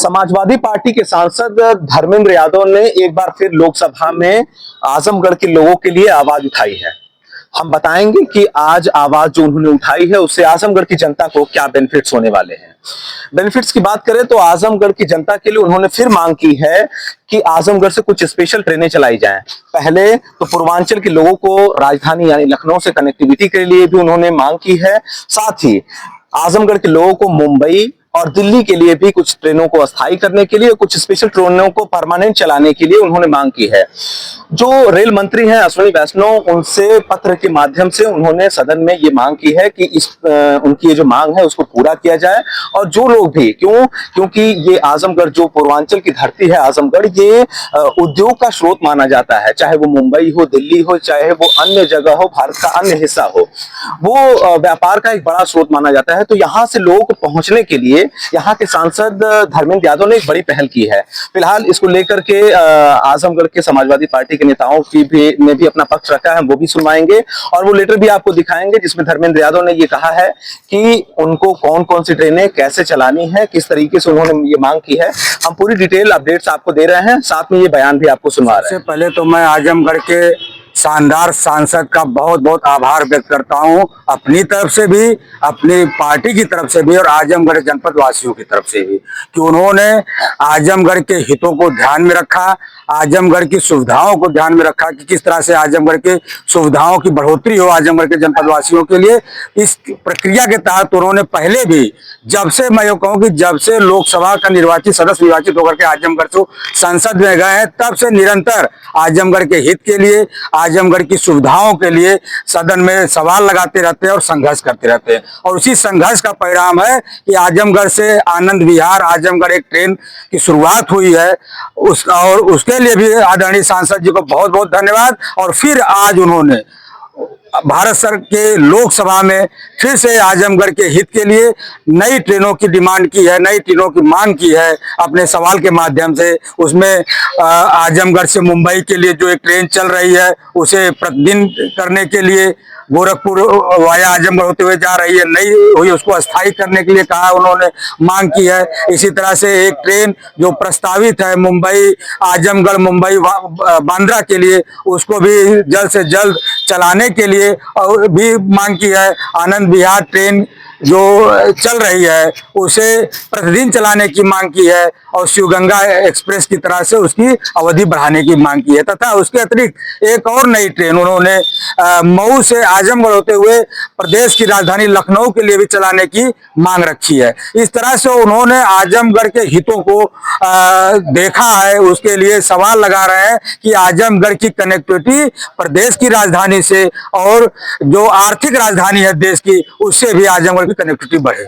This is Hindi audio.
समाजवादी पार्टी के सांसद धर्मेंद्र यादव ने एक बार फिर लोकसभा में आजमगढ़ के लोगों के लिए आवाज उठाई है। हम बताएंगे कि आज आवाज जो उन्होंने उठाई है उससे आजमगढ़ की जनता को क्या बेनिफिट्स होने वाले हैं। बेनिफिट्स की बात करें तो आजमगढ़ की जनता के लिए उन्होंने फिर मांग की है कि आजमगढ़ से कुछ स्पेशल ट्रेनें चलाई जाएं। पहले तो पूर्वांचल के लोगों को राजधानी यानी लखनऊ से कनेक्टिविटी के लिए भी उन्होंने मांग की है। साथ ही आजमगढ़ के लोगों को मुंबई और दिल्ली के लिए भी कुछ ट्रेनों को अस्थायी करने के लिए, कुछ स्पेशल ट्रेनों को परमानेंट चलाने के लिए उन्होंने मांग की है। जो रेल मंत्री हैं अश्विनी वैष्णव, उनसे पत्र के माध्यम से उन्होंने सदन में ये मांग की है कि उनकी ये जो मांग है उसको पूरा किया जाए। और जो लोग भी क्योंकि ये आजमगढ़ जो पूर्वांचल की धरती है, आजमगढ़ ये उद्योग का स्रोत माना जाता है, चाहे वो मुंबई हो, दिल्ली हो, चाहे वो अन्य जगह हो, भारत का अन्य हिस्सा हो, वो व्यापार का एक बड़ा स्रोत माना जाता है। तो यहाँ से लोगों को पहुंचने के लिए यहाँ के सांसद धर्मेंद्र यादव ने एक बड़ी पहल की है। फिलहाल इसको लेकर के आजमगढ़ के समाजवादी पार्टी के नेताओं ने भी अपना पक्ष रखा है, वो भी सुनवाएंगे और वो लेटर भी आपको दिखाएंगे जिसमें धर्मेंद्र यादव ने ये कहा है कि उनको कौन कौन सी ट्रेनें कैसे चलानी है, किस तरीके से उन्होंने ये मांग की है। हम पूरी डिटेल अपडेट्स आपको दे रहे हैं, साथ में ये बयान भी आपको सुनवा रहे हैं। सबसे पहले तो मैं आजमगढ़ के शानदार सांसद का बहुत बहुत आभार व्यक्त करता हूं, अपनी तरफ से भी, अपनी पार्टी की तरफ से भी और आजमगढ़ जनपद वासियों की तरफ से भी, कि उन्होंने आजमगढ़ के हितों को ध्यान में रखा, आजमगढ़ की सुविधाओं को ध्यान में रखा कि किस तरह से आजमगढ़ के सुविधाओं की बढ़ोतरी हो आजमगढ़ के जनपद वासियों के लिए। इस प्रक्रिया के तहत उन्होंने पहले भी, जब से मैं ये कहूँ कि जब से लोकसभा का सदस्य निर्वाचित होकर के आजमगढ़ से संसद में गए हैं, तब से निरंतर आजमगढ़ के हित के लिए, आजमगढ़ की सुविधाओं के लिए सदन में सवाल लगाते रहते हैं और संघर्ष करते रहते हैं। और उसी संघर्ष का परिणाम है कि आजमगढ़ से आनंद विहार आजमगढ़ एक ट्रेन की शुरुआत हुई है। और उसके लिए भी आदरणीय सांसद जी को बहुत बहुत धन्यवाद। और फिर आज उन्होंने भारत सरकार के लोकसभा में फिर से आजमगढ़ के हित के लिए नई ट्रेनों की डिमांड की है, नई ट्रेनों की मांग की है अपने सवाल के माध्यम से। उसमें आजमगढ़ से मुंबई के लिए जो एक ट्रेन चल रही है उसे प्रतिदिन करने के लिए, गोरखपुर वाया आजमगढ़ होते हुए जा रही है, नई हुई उसको अस्थायी करने के लिए कहा, उन्होंने मांग की है। इसी तरह से एक ट्रेन जो प्रस्तावित है मुंबई आजमगढ़ मुंबई बांद्रा के लिए, उसको भी जल्द से जल्द चलाने के लिए और भी मांग की है। आनंद विहार ट्रेन जो चल रही है उसे प्रतिदिन चलाने की मांग की है और शिवगंगा एक्सप्रेस की तरह से उसकी अवधि बढ़ाने की मांग की है। तथा उसके अतिरिक्त एक और नई ट्रेन उन्होंने मऊ से आजमगढ़ होते हुए प्रदेश की राजधानी लखनऊ के लिए भी चलाने की मांग रखी है। इस तरह से उन्होंने आजमगढ़ के हितों को देखा है, उसके लिए सवाल लगा रहे हैं कि आजमगढ़ की कनेक्टिविटी प्रदेश की राजधानी से और जो आर्थिक राजधानी है देश की, उससे भी आजमगढ़ की कनेक्टिविटी बढ़े।